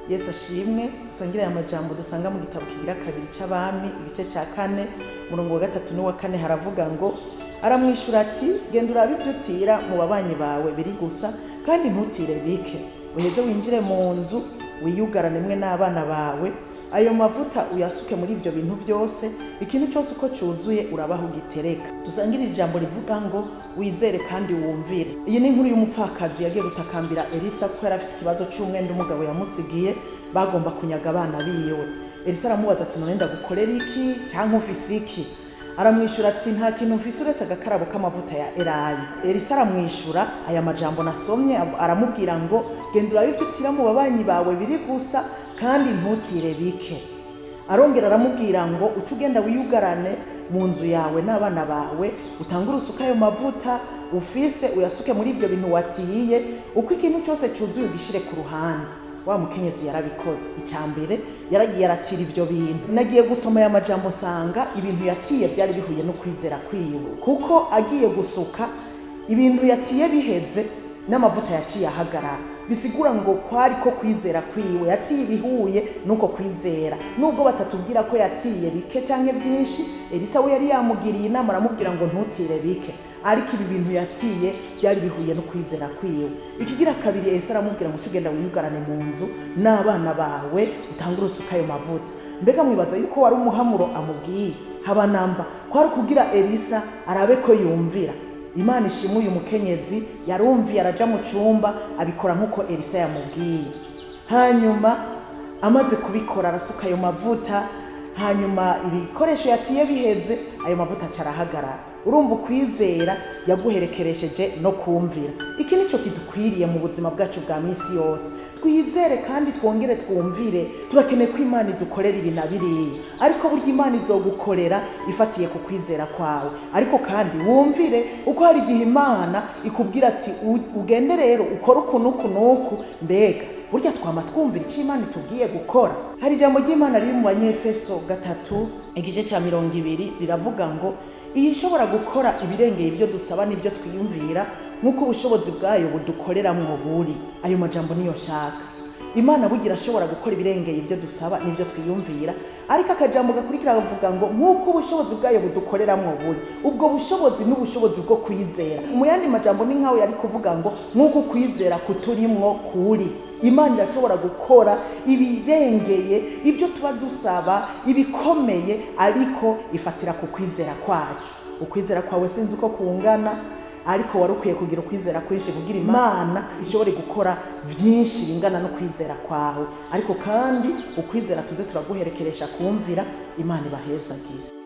Yesu ashimwe. Dusangire aya majambo dusanga mu gitabo kigira kabiri c'Abami igice ca 4 umurongo wa 3 n'uwa 4 haravuga ngo aramwishura ati genda urabe ibyo utira mu babanyi bawe biri gusa kandi ntutire bike, uheze winjire mu nzu wiyugarane mwe n'abana bawe, ayo mavuta uyasuke muri ibyo bintu byose, ikintu cyose uko cyuzuye urabaho gitereka. Dusangire ijambo rivuga ngo wizere kandi wumvire. Iyi ni inkuru y'umupfakazi yagiye gutakambira Elisa kuko yari afite ikibazo cy'umwenda umugabo yamusigiye bagomba kunyaga abana biwe. Elisa aramubaza ati none ndagukorera iki cyangwa ufise iki? Aramwishura ati nta kintu mfise uretse agakarabo k'amavuta ya Elayi. Elisa aramwishura aya majambo nasomye, aramubwira ngo genda urabe ibyo utira mu babanyi bawe biri gusa kandi ntutire bike. Arongera aramubwira ngo uce ugenda wiyugarane mu nzu yawe n'abana bawe, utangure usuka ayo mavuta ufise uyasuke muri ibyo bintu watiye, uko ikintu cyose cyuzuye ugishire ku ruhande. Wa mukenyezi yarabikoze. Icyambere yaragiye aratira ibyo bintu. Nagiye gusoma aya majambo nsanga ibintu yatiye byari bihuye no kwizera kwiwe, kuko agiye gusuka ibintu yatiye biheze n'amavuta yaciye ahagarara. Bisigura ngo kwari ko kwizera kwiwe, yatiye bihuye nuko kwizera. Nubwo batatubwira ko yatiye bike canke byinshi, Elisa we yari yamugiriye inama aramubwira ngo ntutire bike, ariko ibi bintu yatiye byari bihuye no kwizera kwiwe. Ikigira kabiri Elisa aramubwira ngo ugenda wiyugarane mu nzu n'abana bawe utangure usuka ayo mavuta. Mbega mwibaza yuko wari umuhamuro amubwiye? Haba namba kwari kugira Elisa arabe ko yumvira. Imana ishimwe uyu mukenyezi yarumviye araja mu cumba abikora nkuko Elisa yamubwiye. Hanyuma amaze kubikora arasuka ayo mavuta, hanyuma ibikoresho yatiye biheze ayo mavuta acarahagarara. Urumva kwizera yaguherekeresheje no kumvira. Iki nico kidukwiriye mu buzima bwacu bwa misi yose. Twizere kandi twongere twumvire. Turakeneye ko Imana idukorera ibintu biriya, ariko burya Imana izogukorera ifatiye ku kwizera kwawe. Ariko kandi wumvire uko hari igihe Imana ikubwira ati ugende rero ukora uku nuku. Mbega burya twama twumvira icyo Imana itubwiye gukora. Hari ijambo ry'Imana riri mu Banyefeso 3 igice ca 20 riravuga ngo iyi ishobora gukora ibirengeye ibyo dusaba n'ibyo twiyumvira nk'uko ubushobozi bwayo budukoreramwo buri. Ayo majambo niyo nshaka. Imana bugira ashobora gukora ibirengeye ibyo dusaba n'ibyo twiyumvira, ariko akajambo gakurikira bavuga ngo nk'uko ubushobozi bwayo budukoreramwo buri. Ubwo bushobozi n'ubushobozi bwo kwizera. Mu yandi majambo ni nkaho yari kuvuga ngo nk'uko kwizera kuturimwo kuri. Imana irashobora gukora ibirengeye ibyo tuba dusaba, ibikomeye, ariko ifatira ku kwizera kwacu. Ukwizera kwawe sinzi uko kungana, ariko wari ukwiye kugira ukwizera kwinshi kugira Imana ishobore gukora byinshi bingana no kwizera kwawe. Ariko kandi ukwizera tuze turaguherekeresha kumvira. Imana ibahezagire.